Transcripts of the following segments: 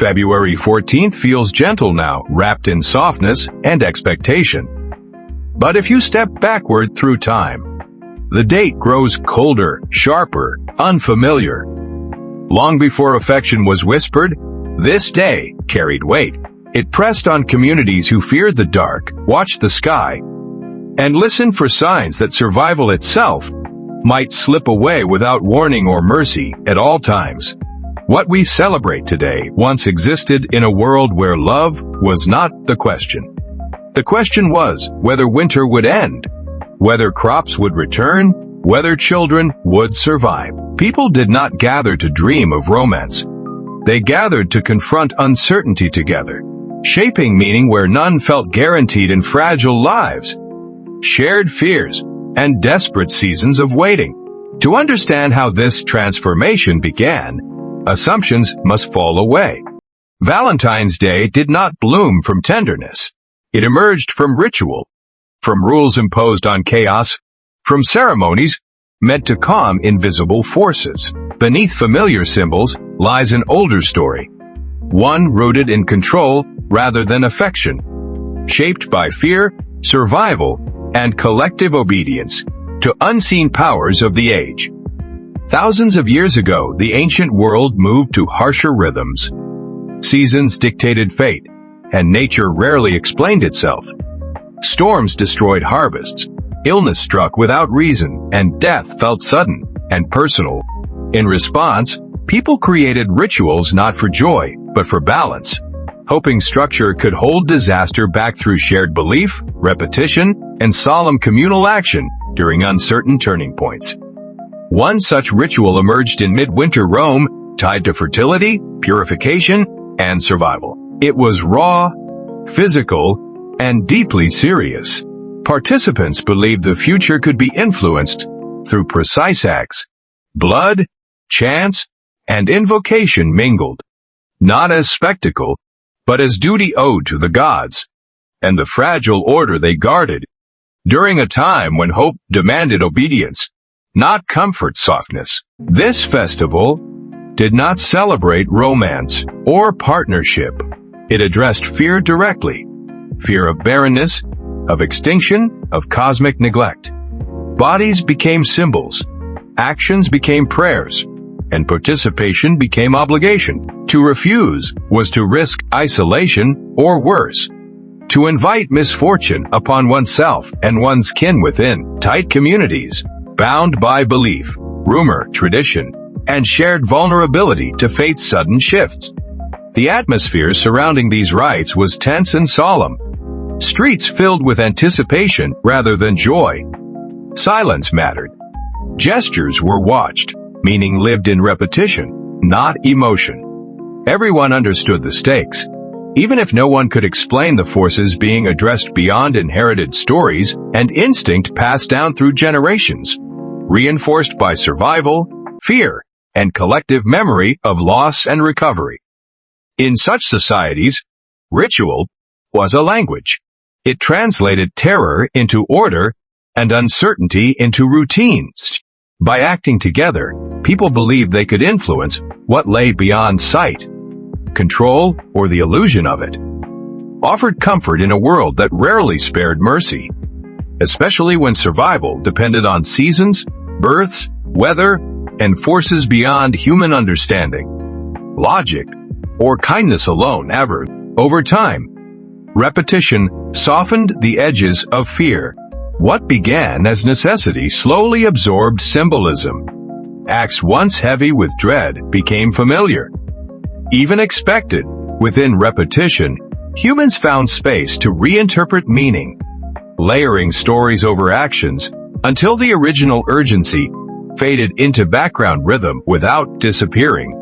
February 14th feels gentle now, wrapped in softness and expectation. But if you step backward through time, the date grows colder, sharper, unfamiliar. Long before affection was whispered, this day carried weight. It pressed on communities who feared the dark, watched the sky, and listened for signs that survival itself might slip away without warning or mercy at all times. What we celebrate today once existed in a world where love was not the question. The question was whether winter would end, whether crops would return, whether children would survive. People did not gather to dream of romance. They gathered to confront uncertainty together, shaping meaning where none felt guaranteed in fragile lives, shared fears, and desperate seasons of waiting. To understand how this transformation began, assumptions must fall away. Valentine's Day did not bloom from tenderness. It emerged from ritual, from rules imposed on chaos, from ceremonies meant to calm invisible forces. Beneath familiar symbols lies an older story, one rooted in control rather than affection, shaped by fear, survival, and collective obedience to unseen powers of the age. Thousands of years ago, the ancient world moved to harsher rhythms. Seasons dictated fate, and nature rarely explained itself. Storms destroyed harvests, illness struck without reason, and death felt sudden and personal. In response, people created rituals not for joy, but for balance, hoping structure could hold disaster back through shared belief, repetition, and solemn communal action during uncertain turning points. One such ritual emerged in midwinter Rome, tied to fertility, purification, and survival. It was raw, physical, and deeply serious. Participants believed the future could be influenced through precise acts. Blood, chance, and invocation mingled, not as spectacle, but as duty owed to the gods, and the fragile order they guarded. During a time when hope demanded obedience, not comfort softness, this festival did not celebrate romance or partnership. It addressed fear directly, fear of barrenness, of extinction, of cosmic neglect. Bodies became symbols, actions became prayers, and participation became obligation. To refuse was to risk isolation or worse, to invite misfortune upon oneself and one's kin within. Tight communities, bound by belief, rumor, tradition, and shared vulnerability to fate's sudden shifts. The atmosphere surrounding these rites was tense and solemn, streets filled with anticipation rather than joy. Silence mattered. Gestures were watched, meaning lived in repetition, not emotion. Everyone understood the stakes, even if no one could explain the forces being addressed beyond inherited stories and instinct passed down through generations, reinforced by survival, fear, and collective memory of loss and recovery. In such societies, ritual was a language. It translated terror into order and uncertainty into routines. By acting together, people believed they could influence what lay beyond sight, control, or the illusion of it. Offered comfort in a world that rarely spared mercy, especially when survival depended on seasons, births, weather, and forces beyond human understanding. Logic, or kindness alone ever. Over time, repetition softened the edges of fear. What began as necessity slowly absorbed symbolism. Acts once heavy with dread became familiar, even expected. Within repetition, humans found space to reinterpret meaning, layering stories over actions until the original urgency faded into background rhythm without disappearing.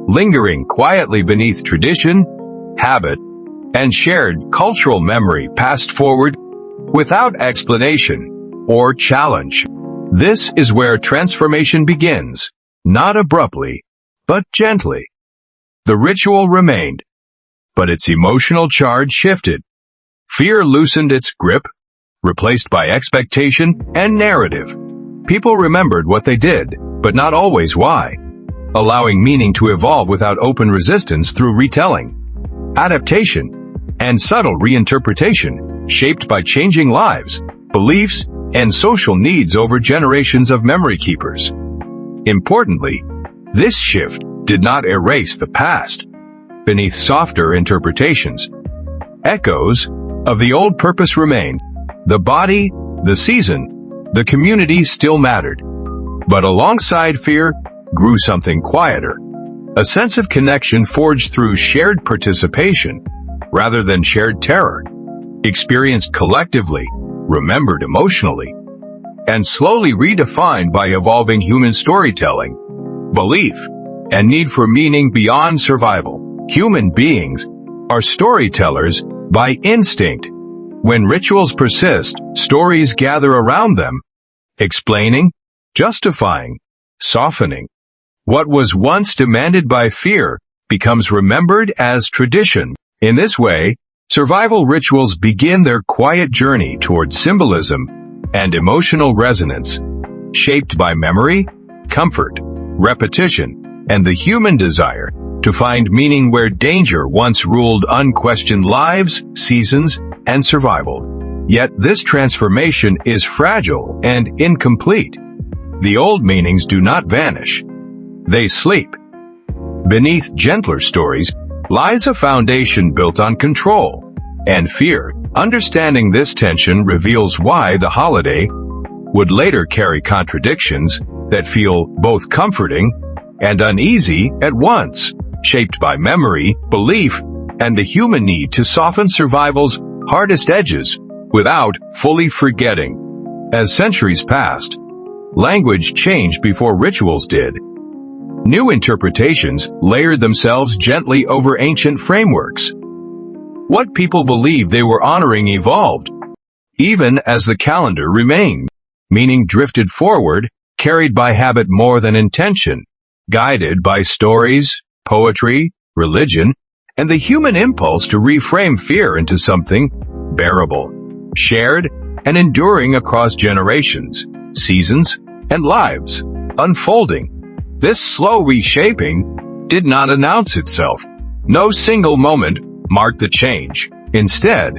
Lingering quietly beneath tradition, habit, and shared cultural memory passed forward without explanation or challenge. This is where transformation begins, not abruptly, but gently. The ritual remained, but its emotional charge shifted. Fear loosened its grip, replaced by expectation and narrative. People remembered what they did, but not always why. allowing meaning to evolve without open resistance through retelling, adaptation, and subtle reinterpretation, shaped by changing lives, beliefs, and social needs over generations of memory keepers. Importantly, this shift did not erase the past. Beneath softer interpretations, echoes of the old purpose remained. The body, the season, the community still mattered. But alongside fear grew something quieter, a sense of connection forged through shared participation rather than shared terror, experienced collectively, remembered emotionally, and slowly redefined by evolving human storytelling, belief, and need for meaning beyond survival. Human beings are storytellers by instinct. When rituals persist, stories gather around them, explaining, justifying, softening. What was once demanded by fear becomes remembered as tradition. In this way, survival rituals begin their quiet journey toward symbolism and emotional resonance, shaped by memory, comfort, repetition, and the human desire to find meaning where danger once ruled unquestioned lives, seasons, and survival. Yet this transformation is fragile and incomplete. The old meanings do not vanish. They sleep. Beneath gentler stories lies a foundation built on control and fear. Understanding this tension reveals why the holiday would later carry contradictions that feel both comforting and uneasy at once, shaped by memory, belief, and the human need to soften survival's hardest edges without fully forgetting. As centuries passed, language changed before rituals did. New interpretations layered themselves gently over ancient frameworks. What people believed they were honoring evolved, even as the calendar remained. Meaning drifted forward, carried by habit more than intention, guided by stories, poetry, religion, and the human impulse to reframe fear into something bearable, shared, and enduring across generations, seasons, and lives. Unfolding, this slow reshaping did not announce itself. No single moment marked the change. Instead,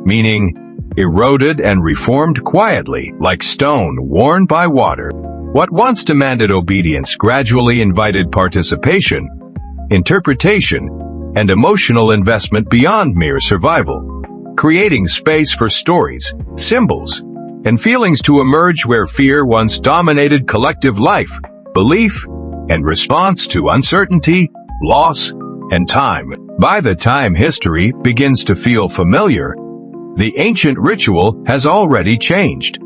meaning eroded and reformed quietly, like stone worn by water. What once demanded obedience gradually invited participation, interpretation, and emotional investment beyond mere survival, creating space for stories, symbols, and feelings to emerge where fear once dominated collective life, belief, and response to uncertainty, loss, and time. By the time history begins to feel familiar, the ancient ritual has already changed.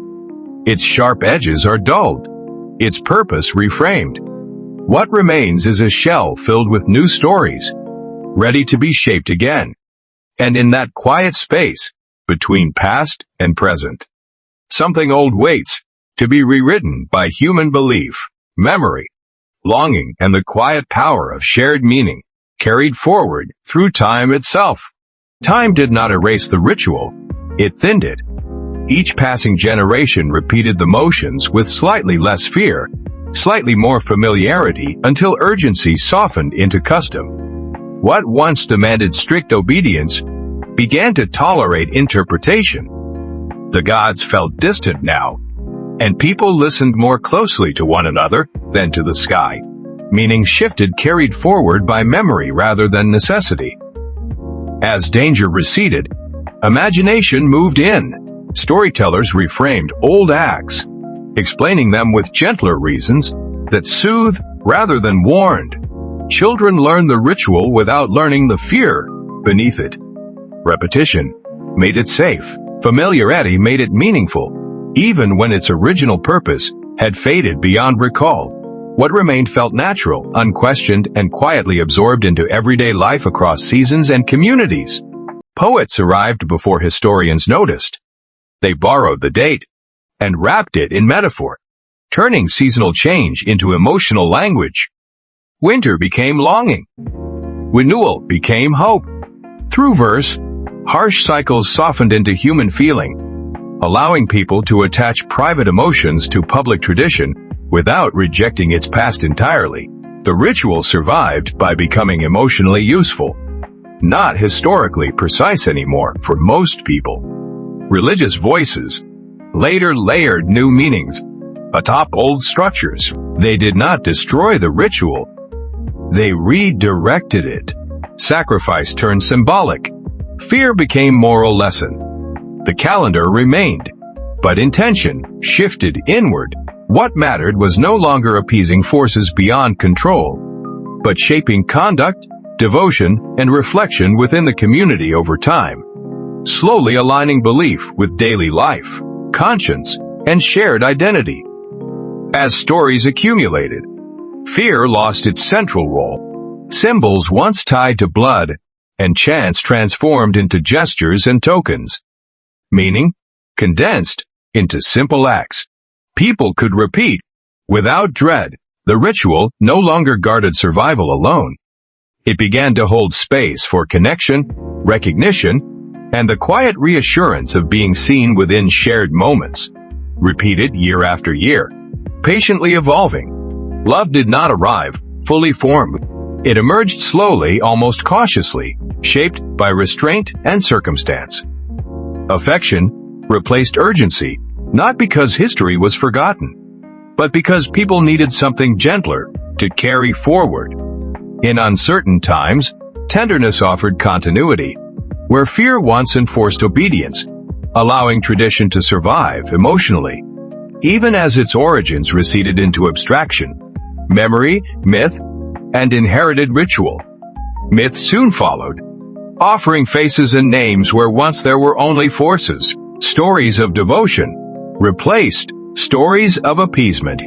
Its sharp edges are dulled, its purpose reframed. What remains is a shell filled with new stories, ready to be shaped again. And in that quiet space, between past and present, something old waits to be rewritten by human belief, memory, longing, and the quiet power of shared meaning, carried forward through time itself. Time did not erase the ritual, it thinned it. Each passing generation repeated the motions with slightly less fear, slightly more familiarity, until urgency softened into custom. What once demanded strict obedience began to tolerate interpretation. The gods felt distant now, and people listened more closely to one another than to the sky. Meaning shifted, carried forward by memory rather than necessity. As danger receded, imagination moved in. Storytellers reframed old acts, explaining them with gentler reasons that soothe rather than warned. Children learned the ritual without learning the fear beneath it. Repetition made it safe. Familiarity made it meaningful, even when its original purpose had faded beyond recall. What remained felt natural, unquestioned, and quietly absorbed into everyday life across seasons and communities. Poets arrived before historians noticed. They borrowed the date and wrapped it in metaphor, turning seasonal change into emotional language. Winter became longing. Renewal became hope. Through verse, harsh cycles softened into human feeling, allowing people to attach private emotions to public tradition without rejecting its past entirely. The ritual survived by becoming emotionally useful, not historically precise anymore for most people. Religious voices later layered new meanings atop old structures. They did not destroy the ritual, they redirected it. Sacrifice turned symbolic. Fear became moral lesson. The calendar remained, but intention shifted inward. What mattered was no longer appeasing forces beyond control, but shaping conduct, devotion, and reflection within the community over time, slowly aligning belief with daily life, conscience, and shared identity. As stories accumulated, fear lost its central role. Symbols once tied to blood and chants transformed into gestures and tokens. Meaning condensed into simple acts people could repeat without dread. The ritual no longer guarded survival alone. It began to hold space for connection, recognition, and the quiet reassurance of being seen within shared moments, repeated year after year, patiently evolving. Love did not arrive fully formed. It emerged slowly, almost cautiously, shaped by restraint and circumstance. Affection replaced urgency, not because history was forgotten, but because people needed something gentler to carry forward. In uncertain times, tenderness offered continuity, where fear once enforced obedience, allowing tradition to survive emotionally, even as its origins receded into abstraction, memory, myth, and inherited ritual. Myth soon followed, offering faces and names where once there were only forces. Stories of devotion replaced stories of appeasement.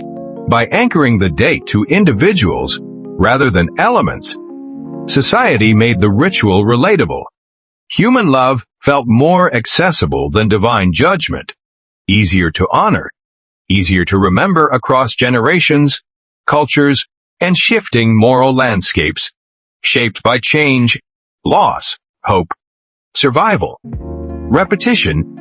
By anchoring the date to individuals rather than elements, society made the ritual relatable. Human love felt more accessible than divine judgment, easier to honor, easier to remember across generations, cultures, and shifting moral landscapes, shaped by change, loss, hope, survival. Repetition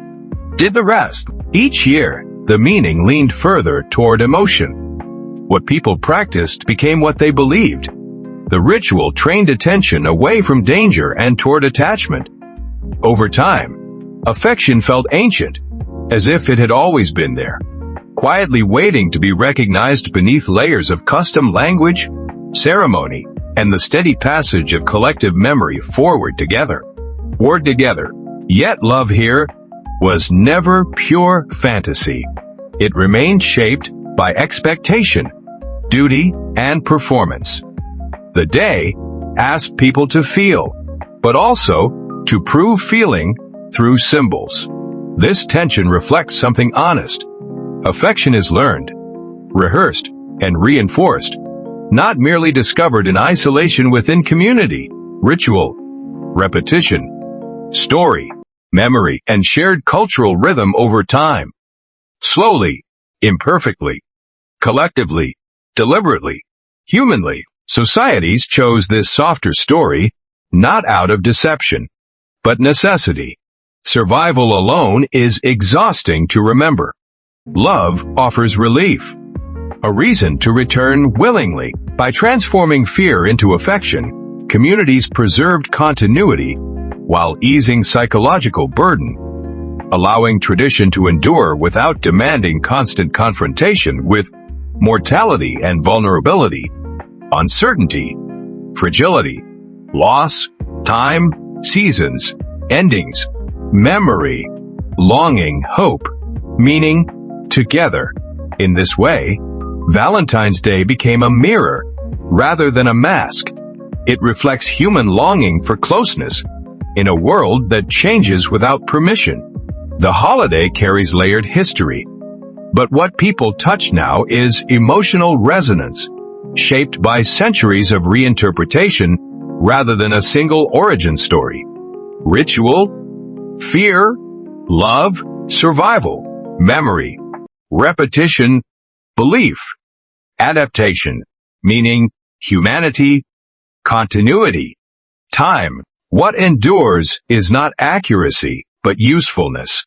did the rest. Each year, the meaning leaned further toward emotion. What people practiced became what they believed. The ritual trained attention away from danger and toward attachment. Over time, affection felt ancient, as if it had always been there, quietly waiting to be recognized beneath layers of custom language, ceremony, and the steady passage of collective memory forward together. Yet love here was never pure fantasy. It remained shaped by expectation, duty, and performance. The day asked people to feel, but also to prove feeling through symbols. This tension reflects something honest. Affection is learned, rehearsed, and reinforced, not merely discovered in isolation within community. Ritual, repetition, story, memory, and shared cultural rhythm over time. Slowly, imperfectly, collectively, deliberately, humanly, societies chose this softer story, not out of deception, but necessity. Survival alone is exhausting to remember. Love offers relief, a reason to return willingly. By transforming fear into affection, communities preserved continuity while easing psychological burden, allowing tradition to endure without demanding constant confrontation with mortality and vulnerability, uncertainty, fragility, loss, time, seasons, endings, memory, longing, hope, meaning, together. In this way, Valentine's Day became a mirror rather than a mask. It reflects human longing for closeness in a world that changes without permission. The holiday carries layered history, but what people touch now is emotional resonance, shaped by centuries of reinterpretation rather than a single origin story. Ritual, fear, love, survival, memory, repetition, belief, adaptation, meaning, humanity, continuity, time. What endures is not accuracy, but usefulness.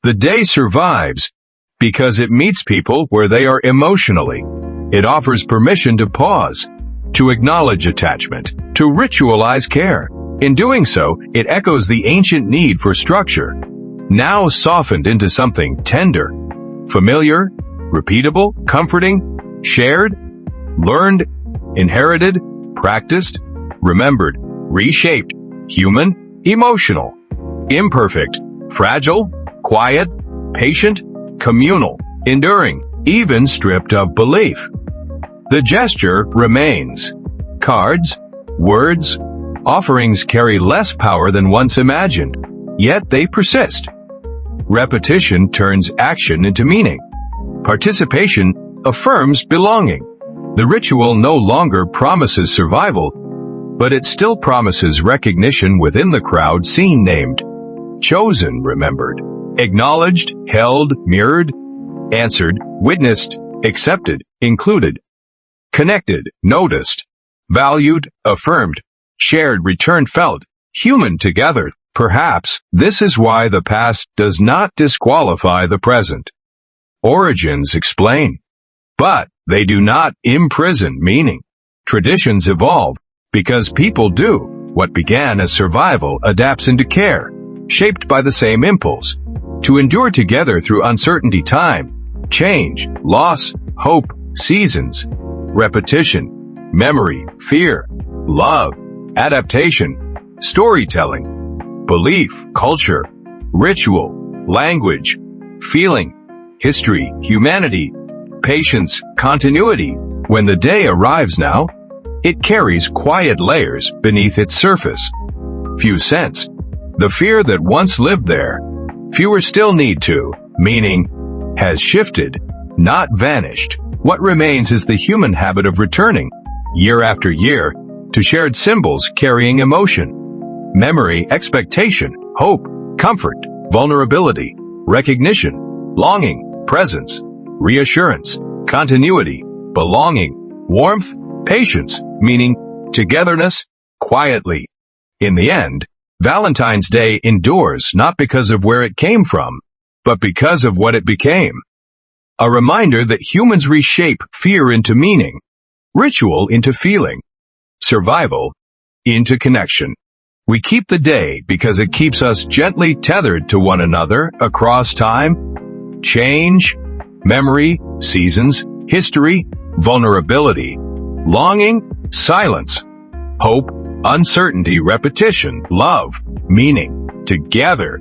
The day survives because it meets people where they are emotionally. It offers permission to pause, to acknowledge attachment, to ritualize care. In doing so, it echoes the ancient need for structure, now softened into something tender, familiar, repeatable, comforting, shared, learned, inherited, practiced, remembered, reshaped, human, emotional, imperfect, fragile, quiet, patient, communal, enduring, even stripped of belief. The gesture remains. Cards, words, offerings carry less power than once imagined, yet they persist. Repetition turns action into meaning. Participation affirms belonging. The ritual no longer promises survival, but it still promises recognition within the crowd seen, named, chosen, remembered, acknowledged, held, mirrored, answered, witnessed, accepted, included, connected, noticed, valued, affirmed, shared, returned, felt, human together. Perhaps this is why the past does not disqualify the present. Origins explain, but they do not imprison meaning. Traditions evolve because people do. What began as survival adapts into care, shaped by the same impulse, to endure together through uncertainty, time, change, loss, hope, seasons, repetition, memory, fear, love, adaptation, storytelling, belief, culture, ritual, language, feeling, history, humanity, patience, continuity. When the day arrives now, it carries quiet layers beneath its surface. Few sense the fear that once lived there. Fewer still need to. Meaning has shifted, not vanished. What remains is the human habit of returning, year after year, to shared symbols carrying emotion, memory, expectation, hope, comfort, vulnerability, recognition, longing, presence, reassurance, continuity, belonging, warmth, patience, meaning, togetherness, quietly. In the end, Valentine's Day endures not because of where it came from, but because of what it became. A reminder that humans reshape fear into meaning, ritual into feeling, survival into connection. We keep the day because it keeps us gently tethered to one another across time, change, memory, seasons, history, vulnerability, longing, silence, hope, uncertainty, repetition, love, meaning. Together,